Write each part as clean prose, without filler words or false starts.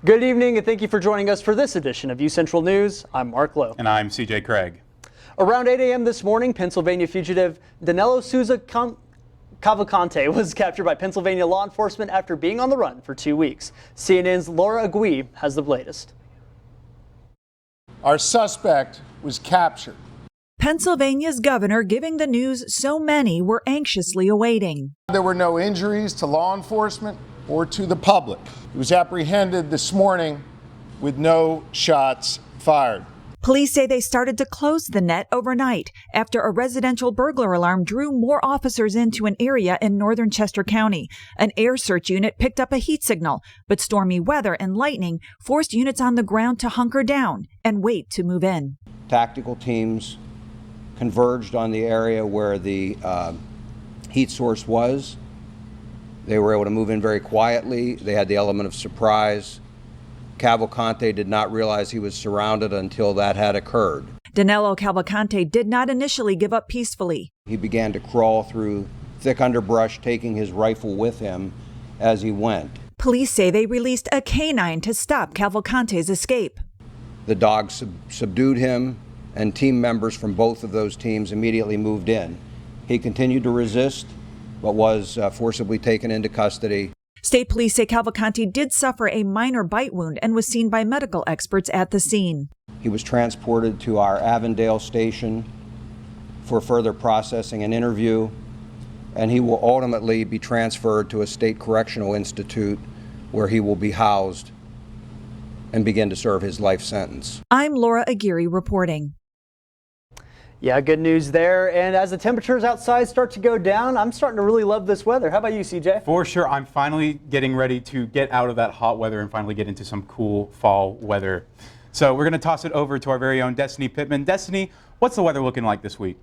Good evening, and thank you for joining us for this edition of UCentral News. I'm Mark Lowe. And I'm CJ Craig. Around 8 a.m. this morning, Pennsylvania fugitive Danilo Souza Cavalcante was captured by Pennsylvania law enforcement after being on the run for 2 weeks. CNN's Laura Agui has the latest. Our suspect was captured. Pennsylvania's governor giving the news so many were anxiously awaiting. There were no injuries to law enforcement or to the public. He was apprehended this morning with no shots fired. Police say they started to close the net overnight after a residential burglar alarm drew more officers into an area in northern Chester County. An air search unit picked up a heat signal, but stormy weather and lightning forced units on the ground to hunker down and wait to move in. Tactical teams converged on the area where the heat source was. They were able to move in very quietly. They had the element of surprise. Cavalcante did not realize he was surrounded until that had occurred. Danilo Cavalcante did not initially give up peacefully. He began to crawl through thick underbrush, taking his rifle with him as he went. Police say they released a canine to stop Cavalcante's escape. The dog subdued him, and team members from both of those teams immediately moved in. He continued to resist, but was forcibly taken into custody. State police say Cavalcante did suffer a minor bite wound and was seen by medical experts at the scene. He was transported to our Avondale station for further processing and interview, and he will ultimately be transferred to a state correctional institute where he will be housed and begin to serve his life sentence. I'm Laura Aguirre reporting. Yeah, good news there. And as the temperatures outside start to go down, I'm starting to really love this weather. How about you, CJ? For sure. I'm finally getting ready to get out of that hot weather and finally get into some cool fall weather. So we're going to toss it over to our very own Destiny Pittman. Destiny, what's the weather looking like this week?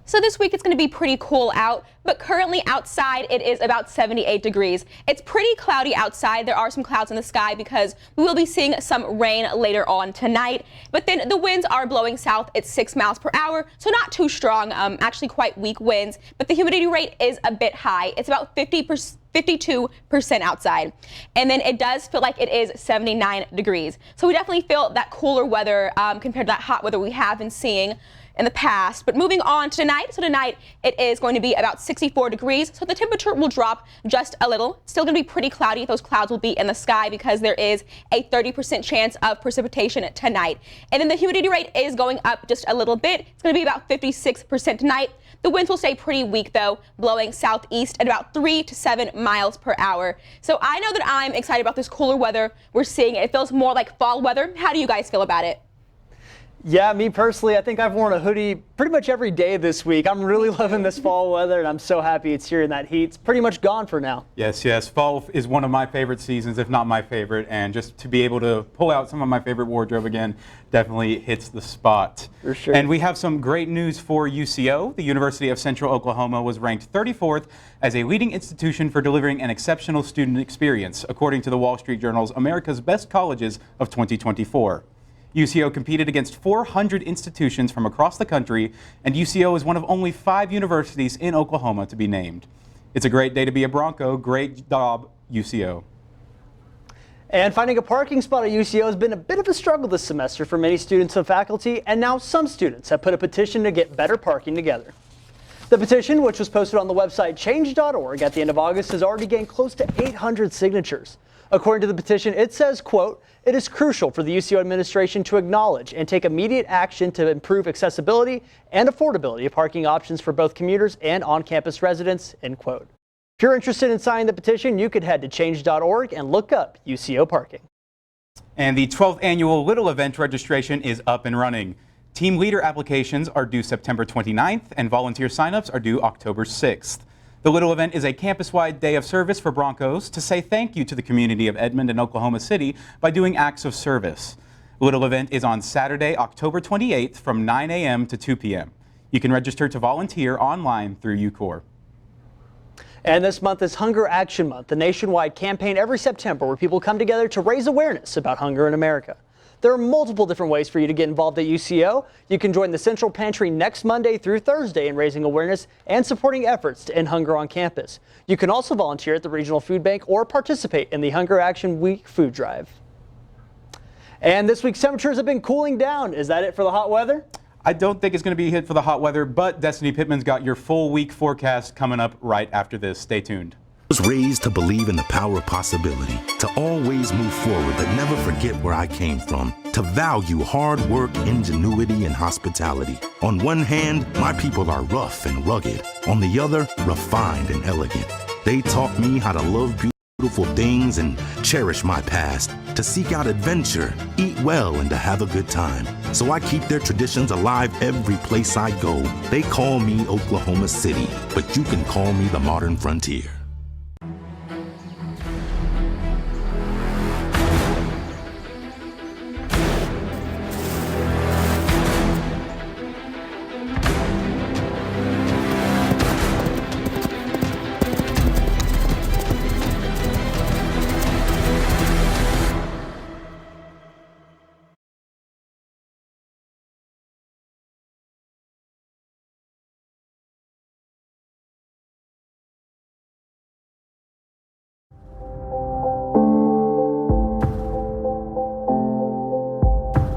So this week it's going to be pretty cool out, but currently outside it is about 78 degrees. It's pretty cloudy outside. There are some clouds in the sky because we will be seeing some rain later on tonight. But then the winds are blowing south at 6 miles per hour, so not too strong, actually quite weak winds. But the humidity rate is a bit high. It's about 52% outside. And then it does feel like it is 79 degrees. So we definitely feel that cooler weather compared to that hot weather we have been seeing in the past. But moving on to tonight, so tonight it is going to be about 64 degrees, so the temperature will drop just a little. Still going to be pretty cloudy. Those clouds will be in the sky because there is a 30% chance of precipitation tonight. And then the humidity rate is going up just a little bit. It's going to be about 56% tonight. The winds will stay pretty weak though, blowing southeast at about 3 to 7 miles per hour. So I know that I'm excited about this cooler weather we're seeing. It feels more like fall weather. How do you guys feel about it? Yeah, me personally, I think I've worn a hoodie pretty much every day this week. I'm really loving this fall weather, and I'm so happy it's here and that heat's pretty much gone for now. Yes. Fall is one of my favorite seasons, if not my favorite, and just to be able to pull out some of my favorite wardrobe again definitely hits the spot. For sure. And we have some great news for UCO. The University of Central Oklahoma was ranked 34th as a leading institution for delivering an exceptional student experience, according to the Wall Street Journal's America's Best Colleges of 2024. UCO competed against 400 institutions from across the country, and UCO is one of only 5 universities in Oklahoma to be named. It's a great day to be a Bronco. Great job, UCO. And finding a parking spot at UCO has been a bit of a struggle this semester for many students and faculty, and now some students have put a petition to get better parking together. The petition, which was posted on the website change.org at the end of August, has already gained close to 800 signatures. According to the petition, it says, quote, "It is crucial for the UCO administration to acknowledge and take immediate action to improve accessibility and affordability of parking options for both commuters and on-campus residents," end quote. If you're interested in signing the petition, you could head to change.org and look up UCO parking. And the 12th annual Little event registration is up and running. Team leader applications are due September 29th, and volunteer signups are due October 6th. The Little event is a campus-wide day of service for Broncos to say thank you to the community of Edmond and Oklahoma City by doing acts of service. The Little event is on Saturday, October 28th from 9 a.m. to 2 p.m. You can register to volunteer online through UCOR. And this month is Hunger Action Month, a nationwide campaign every September where people come together to raise awareness about hunger in America. There are multiple different ways for you to get involved at UCO. You can join the Central Pantry next Monday through Thursday in raising awareness and supporting efforts to end hunger on campus. You can also volunteer at the Regional Food Bank or participate in the Hunger Action Week food drive. And this week's temperatures have been cooling down. Is that it for the hot weather? I don't think it's going to be a hit for the hot weather, but Destiny Pittman's got your full week forecast coming up right after this. Stay tuned. I was raised to believe in the power of possibility, to always move forward but never forget where I came from, to value hard work, ingenuity, and hospitality. On one hand, my people are rough and rugged. On the other, refined and elegant. They taught me how to love beautiful things and cherish my past, to seek out adventure, eat well, and to have a good time. So I keep their traditions alive every place I go. They call me Oklahoma City, but you can call me the modern frontier.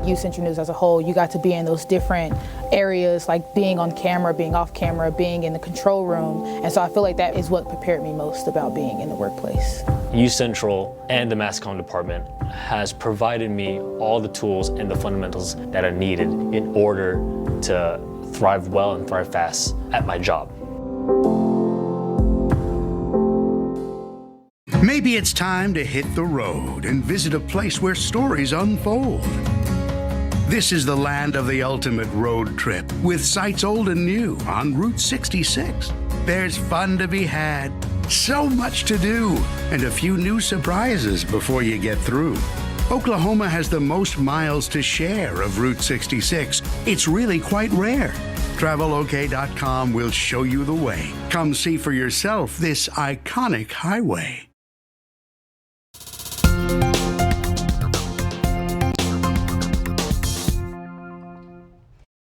UCentral News as a whole, you got to be in those different areas, like being on camera, being off camera, being in the control room. And so I feel like that is what prepared me most about being in the workplace. UCentral and the mass comm department has provided me all the tools and the fundamentals that are needed in order to thrive well and thrive fast at my job. Maybe it's time to hit the road and visit a place where stories unfold. This is the land of the ultimate road trip, with sights old and new on Route 66. There's fun to be had, so much to do, and a few new surprises before you get through. Oklahoma has the most miles to share of Route 66. It's really quite rare. TravelOK.com will show you the way. Come see for yourself this iconic highway.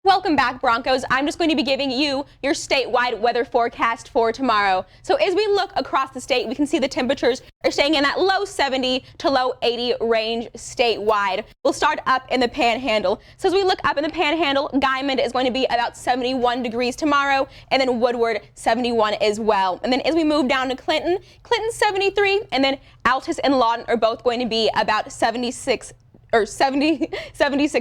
Welcome back, Broncos. I'm just going to be giving you your statewide weather forecast for tomorrow. So as we look across the state, we can see the temperatures are staying in that low 70 to low 80 range statewide. We'll start up in the Panhandle. So as we look up in the Panhandle, Guymon is going to be about 71 degrees tomorrow, and then Woodward 71 as well. And then as we move down to Clinton, Clinton's 73, and then Altus and Lawton are both going to be about 76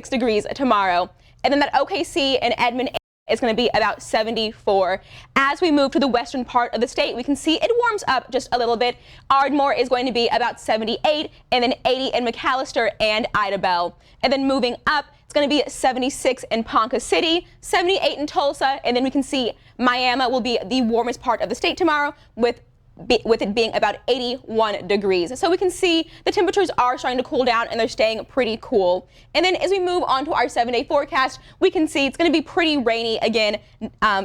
degrees tomorrow. And then that OKC and Edmond is going to be about 74. As we move to the western part of the state, we can see it warms up just a little bit. Ardmore is going to be about 78, and then 80 in McAllister and Idabel. And then moving up, it's going to be 76 in Ponca City, 78 in Tulsa, and then we can see Miami will be the warmest part of the state tomorrow with it being about 81 degrees. So we can see the temperatures are starting to cool down and they're staying pretty cool. And then as we move on to our 7-day forecast, we can see it's going to be pretty rainy again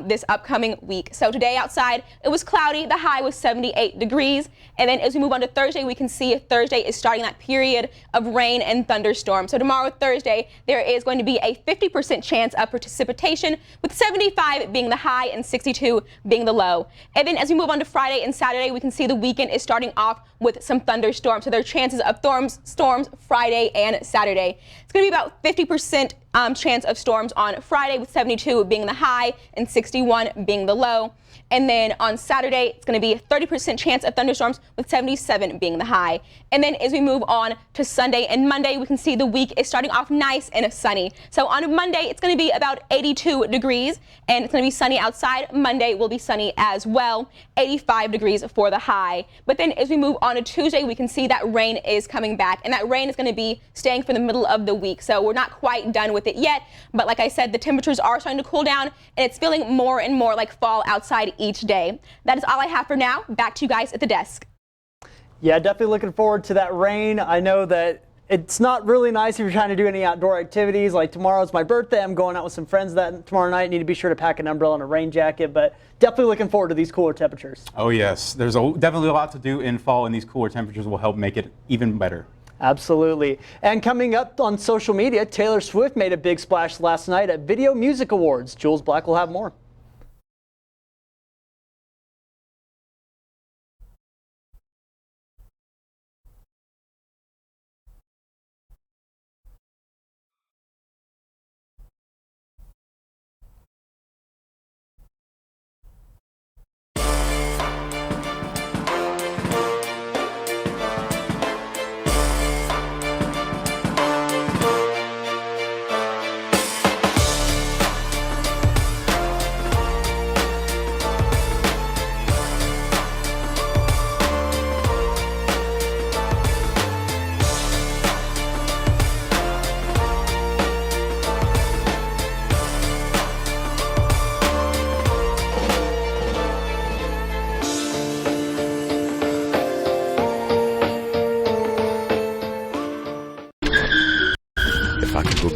this upcoming week. So today outside, it was cloudy. The high was 78 degrees. And then as we move on to Thursday, we can see Thursday is starting that period of rain and thunderstorms. So tomorrow, Thursday, there is going to be a 50% chance of precipitation, with 75 being the high and 62 being the low. And then as we move on to Friday and Saturday, we can see the weekend is starting off with some thunderstorms. So there are chances of storms Friday and Saturday. It's going to be about 50% chance of storms on Friday, with 72 being the high and 61 being the low. And then on Saturday, it's going to be a 30% chance of thunderstorms, with 77 being the high. And then as we move on to Sunday and Monday, we can see the week is starting off nice and sunny. So on Monday, it's going to be about 82 degrees, and it's going to be sunny outside. Monday will be sunny as well, 85 degrees for the high. But then as we move on to Tuesday, we can see that rain is coming back, and that rain is going to be staying for the middle of the week. So we're not quite done with it yet, but like I said, the temperatures are starting to cool down, and it's feeling more and more like fall outside each day. That is all I have for now. Back to you guys at the desk. Yeah, definitely looking forward to that rain. I know that it's not really nice if you're trying to do any outdoor activities. Like tomorrow's my birthday. I'm going out with some friends tomorrow night. Need to be sure to pack an umbrella and a rain jacket, but definitely looking forward to these cooler temperatures. Oh yes, there's definitely a lot to do in fall, and these cooler temperatures will help make it even better. Absolutely. And coming up on social media, Taylor Swift made a big splash last night at Video Music Awards. Jules Black will have more.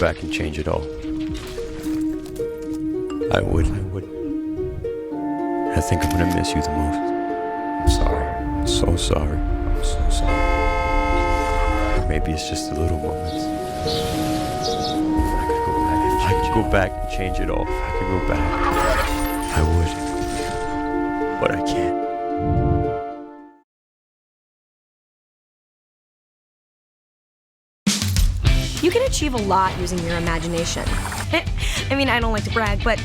back and change it all. I would. I think I'm gonna miss you the most. I'm sorry. I'm so sorry. I'm so sorry. Maybe it's just the little moments. If I could go back and change it all. If I could go back, I would. But I can't. You can achieve a lot using your imagination. I mean, I don't like to brag, but...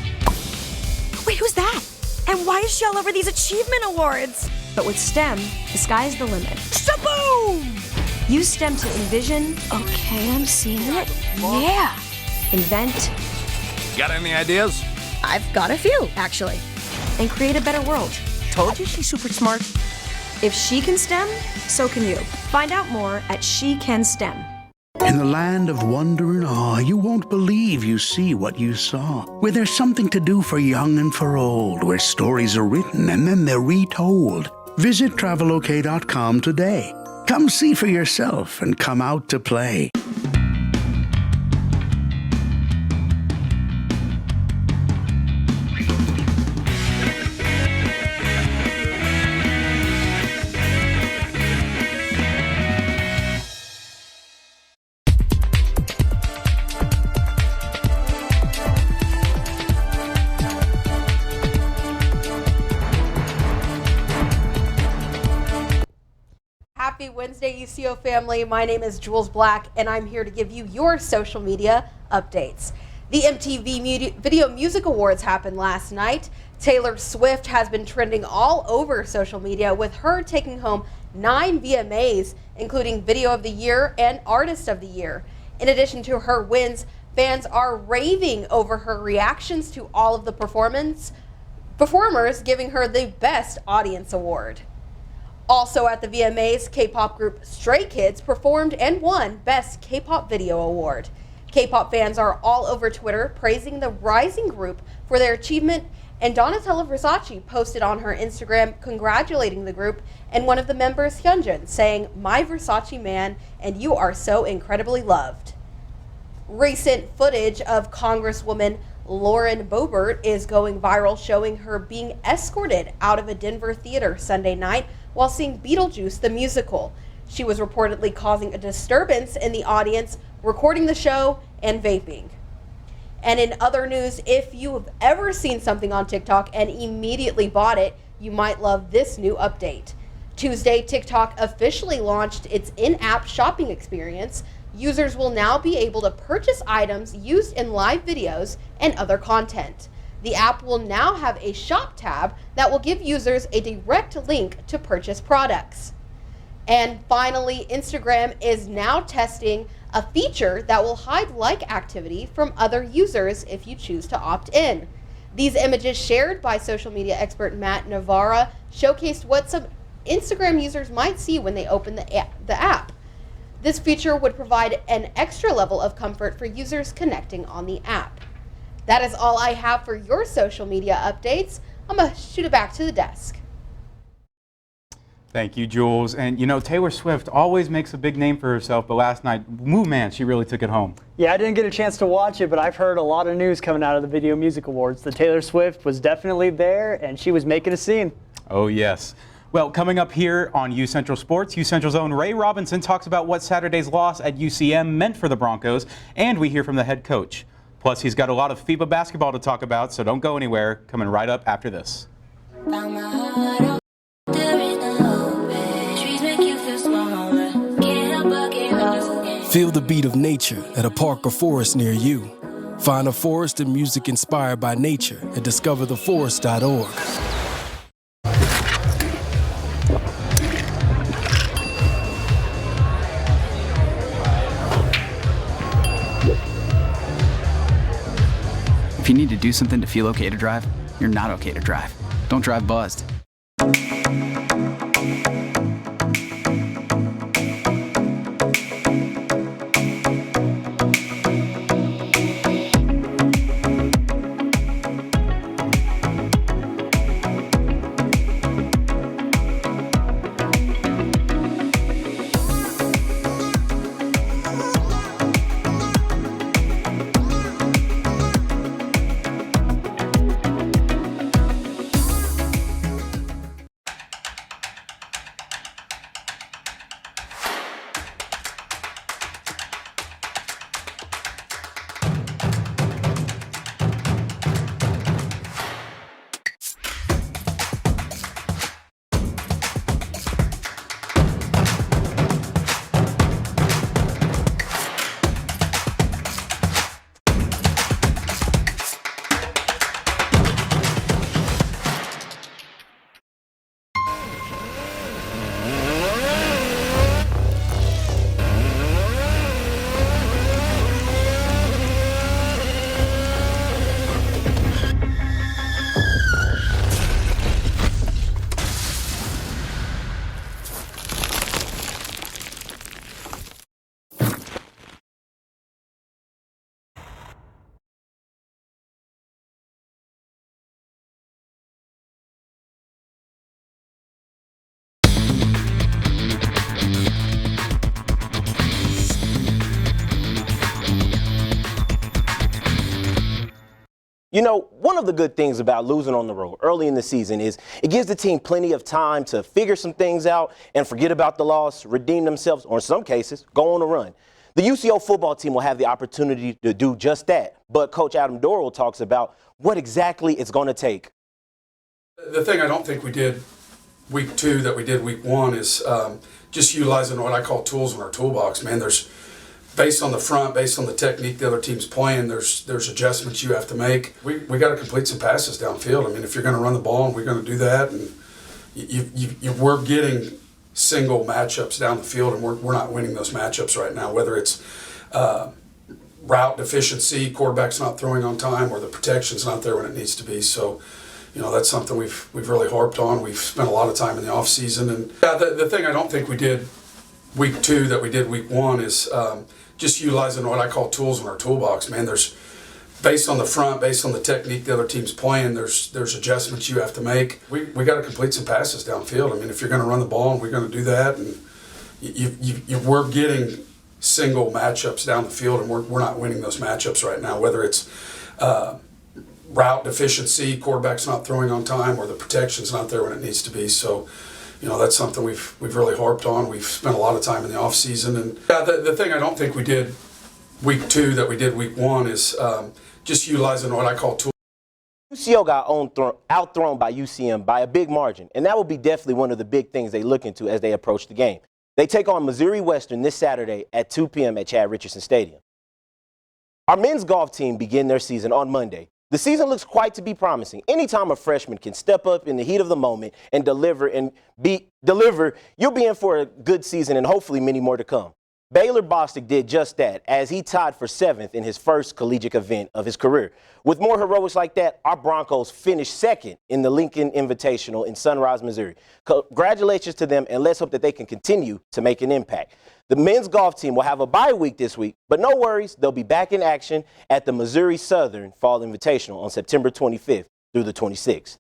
Wait, who's that? And why is she all over these achievement awards? But with STEM, the sky's the limit. Shaboom! Use STEM to envision... Okay, I'm seeing it. Yeah! Invent... Got any ideas? I've got a few, actually. And create a better world. Told you she's super smart. If she can STEM, so can you. Find out more at She Can STEM. In the land of wonder and awe, you won't believe you see what you saw. Where there's something to do for young and for old, where stories are written and then they're retold. Visit travelok.com today. Come see for yourself and come out to play. Happy Wednesday, UCO family. My name is Jules Black, and I'm here to give you your social media updates. The MTV Video Music Awards happened last night. Taylor Swift has been trending all over social media, with her taking home 9 VMAs, including Video of the Year and Artist of the Year. In addition to her wins, fans are raving over her reactions to all of the performers, giving her the Best Audience Award. Also at the VMAs, K-pop group Stray Kids performed and won Best K-pop Video Award. K-pop fans are all over Twitter praising the rising group for their achievement, and Donatella Versace posted on her Instagram congratulating the group and one of the members, Hyunjin, saying, "My Versace man, and you are so incredibly loved." Recent footage of Congresswoman Lauren Boebert is going viral, showing her being escorted out of a Denver theater Sunday night while seeing Beetlejuice the musical. She was reportedly causing a disturbance in the audience, recording the show and vaping. And in other news, if you have ever seen something on TikTok and immediately bought it, you might love this new update. Tuesday, TikTok officially launched its in-app shopping experience. Users will now be able to purchase items used in live videos and other content. The app will now have a shop tab that will give users a direct link to purchase products. And finally, Instagram is now testing a feature that will hide like activity from other users if you choose to opt in. These images shared by social media expert Matt Navarra showcased what some Instagram users might see when they open the app. This feature would provide an extra level of comfort for users connecting on the app. That is all I have for your social media updates. I'm going to shoot it back to the desk. Thank you, Jules. And you know, Taylor Swift always makes a big name for herself, but last night, man, she really took it home. Yeah, I didn't get a chance to watch it, but I've heard a lot of news coming out of the Video Music Awards. The Taylor Swift was definitely there, and she was making a scene. Oh, yes. Well, coming up here on UCentral Sports, UCentral's own Ray Robinson talks about what Saturday's loss at UCM meant for the Broncos, and we hear from the head coach. Plus, he's got a lot of FIBA basketball to talk about, so don't go anywhere. Coming right up after this. Feel the beat of nature at a park or forest near you. Find a forest and music inspired by nature at discovertheforest.org. If you need to do something to feel okay to drive, you're not okay to drive. Don't drive buzzed. You know, one of the good things about losing on the road early in the season is it gives the team plenty of time to figure some things out and forget about the loss, redeem themselves, or in some cases, go on a run. The UCO football team will have the opportunity to do just that, but Coach Adam Dorrell talks about what exactly it's going to take. The thing I don't think we did week 2 that we did week 1 is just utilizing what I call tools in our toolbox. Man, there's based on the front, based on the technique the other team's playing, there's adjustments you have to make. We got to complete some passes downfield. I mean, if you're going to run the ball, and we're going to do that, and we're getting single matchups down the field, and we're not winning those matchups right now, whether it's route deficiency, quarterback's not throwing on time, or the protection's not there when it needs to be. So, you know, that's something we've really harped on. We've spent a lot of time in the off season, and the thing I don't think we did week 2 that we did week 1 is just utilizing what I call tools in our toolbox. Man, there's based on the front, based on the technique the other team's playing, there's adjustments you have to make. We got to complete some passes downfield. I mean, if you're going to run the ball, and we're going to do that, and we're getting single matchups down the field, and we're not winning those matchups right now, whether it's route deficiency, quarterback's not throwing on time, or the protection's not there when it needs to be. So, you know, that's something we've really harped on. We've spent a lot of time in the off season, and the thing I don't think we did week 2 that we did week 1 is just utilizing what I call tools. UCO got outthrown by UCM by a big margin, and that will be definitely one of the big things they look into as they approach the game. They take on Missouri Western this Saturday at 2 p.m. at Chad Richardson Stadium. Our men's golf team begin their season on Monday. The season looks quite to be promising. Anytime a freshman can step up in the heat of the moment and deliver, you'll be in for a good season and hopefully many more to come. Baylor Bostic did just that as he tied for 7th in his first collegiate event of his career. With more heroics like that, our Broncos finished 2nd in the Lincoln Invitational in Sunrise, Missouri. Congratulations to them, and let's hope that they can continue to make an impact. The men's golf team will have a bye week this week, but no worries, they'll be back in action at the Missouri Southern Fall Invitational on September 25th through the 26th.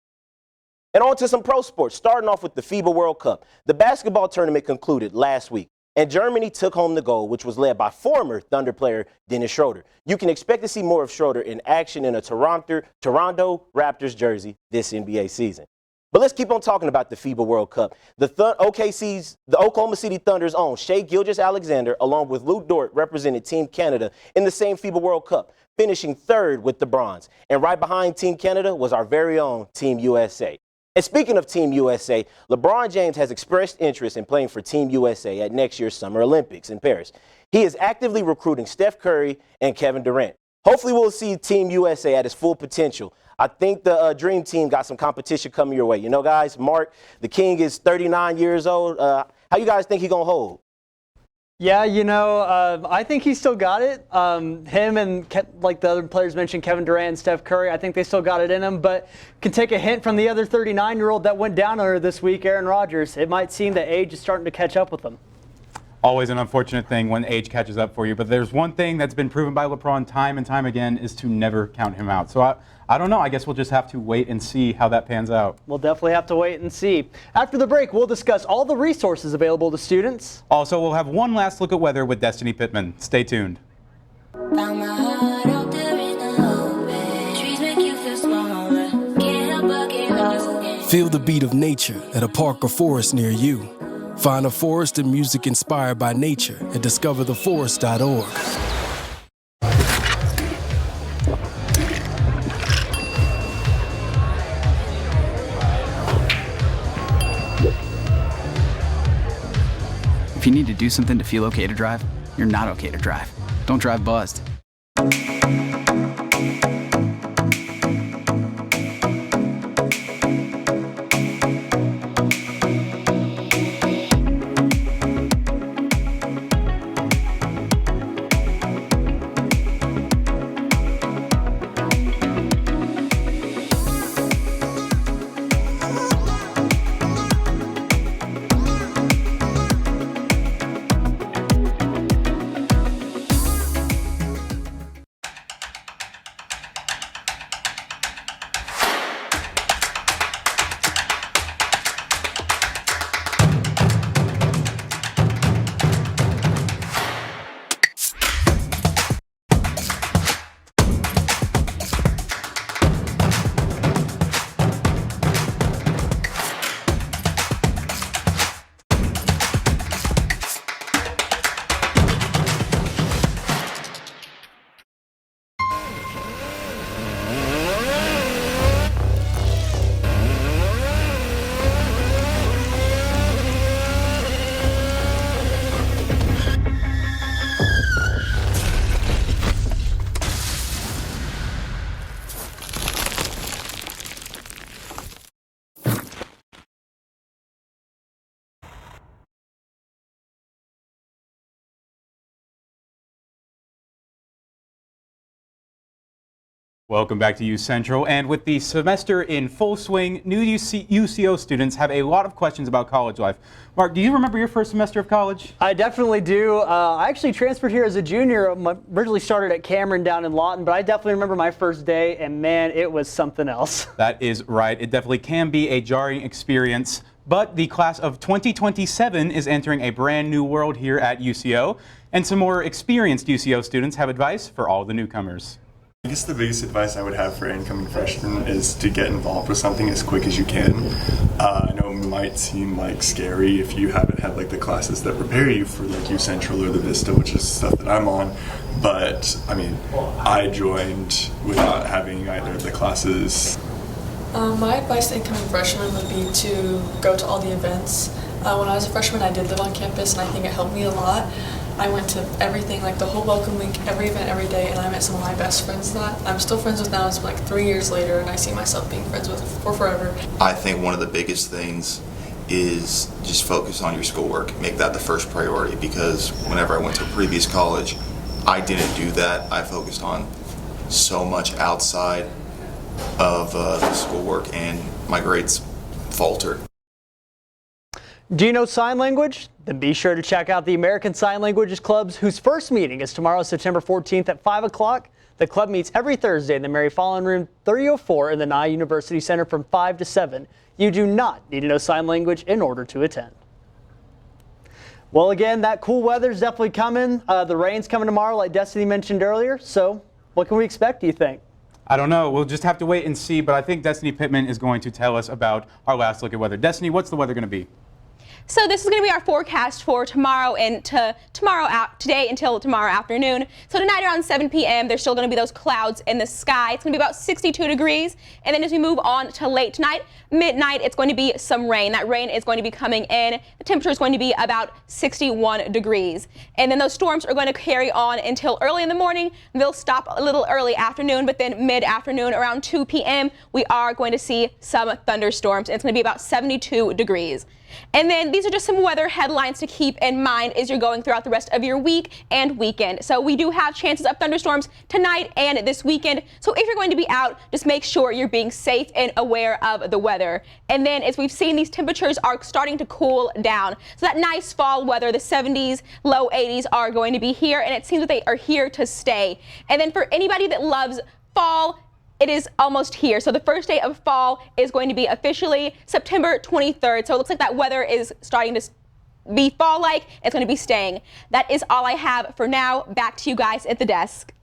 And on to some pro sports, starting off with the FIBA World Cup. The basketball tournament concluded last week, and Germany took home the gold, which was led by former Thunder player Dennis Schroeder. You can expect to see more of Schroeder in action in a Toronto Raptors jersey this NBA season. But let's keep on talking about the FIBA World Cup. The Oklahoma City Thunder's own Shai Gilgeous-Alexander, along with Luke Dort, represented Team Canada in the same FIBA World Cup, finishing 3rd with the bronze. And right behind Team Canada was our very own Team USA. And speaking of Team USA, LeBron James has expressed interest in playing for Team USA at next year's Summer Olympics in Paris. He is actively recruiting Steph Curry and Kevin Durant. Hopefully we'll see Team USA at its full potential. I think the Dream Team got some competition coming your way. You know, guys, Mark, the King is 39 years old. How you guys think he's going to hold? Yeah, you know, I think he still got it. Him and, like the other players mentioned, Kevin Durant and Steph Curry, I think they still got it in him, but can take a hint from the other 39-year-old that went down under this week, Aaron Rodgers. It might seem that age is starting to catch up with him. Always an unfortunate thing when age catches up for you, but there's one thing that's been proven by LeBron time and time again is to never count him out. So I don't know. I guess we'll just have to wait and see how that pans out. We'll definitely have to wait and see. After the break, we'll discuss all the resources available to students. Also, we'll have one last look at weather with Destiny Pittman. Stay tuned. Feel the beat of nature at a park or forest near you. Find a forest and music inspired by nature at discovertheforest.org. If you need to do something to feel okay to drive, you're not okay to drive. Don't drive buzzed. Welcome back to UCentral. And with the semester in full swing, new UCO students have a lot of questions about college life. Mark, do you remember your first semester of college? I definitely do. I actually transferred here as a junior. Originally started at Cameron down in Lawton, but I definitely remember my first day, and man, it was something else. That is right. It definitely can be a jarring experience. But the class of 2027 is entering a brand new world here at UCO, and some more experienced UCO students have advice for all the newcomers. I guess the biggest advice I would have for incoming freshmen is to get involved with something as quick as you can. I know it might seem like scary if you haven't had like the classes that prepare you for like UCentral or the Vista, which is stuff that I'm on. But I mean, I joined without having either of the classes. My advice to incoming freshmen would be to go to all the events. When I was a freshman, I did live on campus, and I think it helped me a lot. I went to everything, like the whole welcome week, every event, every day, and I met some of my best friends that I'm still friends with now. It's like 3 years later, and I see myself being friends with for forever. I think one of the biggest things is just focus on your schoolwork. Make that the first priority, because whenever I went to a previous college, I didn't do that. I focused on so much outside of the schoolwork, and my grades faltered. Do you know sign language? Then be sure to check out the American Sign Languages Clubs, whose first meeting is tomorrow, September 14th at 5 o'clock. The club meets every Thursday in the Mary Fallon Room 3004 in the Nye University Center from 5 to 7. You do not need to know sign language in order to attend. Well, again, that cool weather's definitely coming. The rain's coming tomorrow, like Destiny mentioned earlier. So what can we expect, do you think? I don't know. We'll just have to wait and see, but I think Destiny Pittman is going to tell us about our last look at weather. Destiny, what's the weather going to be? So this is going to be our forecast for tomorrow and today until tomorrow afternoon. So tonight around 7 p.m. there's still going to be those clouds in the sky. It's going to be about 62 degrees. And then as we move on to late tonight, midnight, it's going to be some rain. That rain is going to be coming in. The temperature is going to be about 61 degrees. And then those storms are going to carry on until early in the morning. They'll stop a little early afternoon, but then mid-afternoon around 2 p.m. we are going to see some thunderstorms. It's going to be about 72 degrees. And then these are just some weather headlines to keep in mind as you're going throughout the rest of your week and weekend. So we do have chances of thunderstorms tonight and this weekend. So if you're going to be out, just make sure you're being safe and aware of the weather. And then as we've seen, these temperatures are starting to cool down. So that nice fall weather, the 70s, low 80s are going to be here, and it seems that they are here to stay. And then for anybody that loves fall, it is almost here. So the first day of fall is going to be officially September 23rd. So it looks like that weather is starting to be fall-like. It's going to be staying. That is all I have for now. Back to you guys at the desk.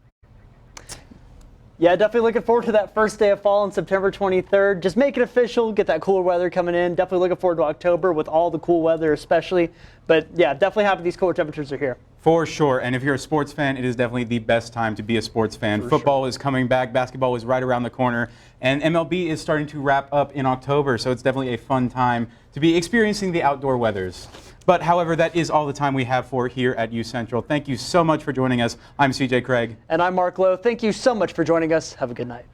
Yeah, definitely looking forward to that first day of fall on September 23rd. Just make it official, get that cooler weather coming in. Definitely looking forward to October with all the cool weather especially. But yeah, definitely happy these cooler temperatures are here. For sure, and if you're a sports fan, it is definitely the best time to be a sports fan. Football is coming back, basketball is right around the corner, and MLB is starting to wrap up in October, so it's definitely a fun time to be experiencing the outdoor weathers. But however, that is all the time we have for here at UCentral. Thank you so much for joining us. I'm CJ Craig. And I'm Mark Lowe. Thank you so much for joining us. Have a good night.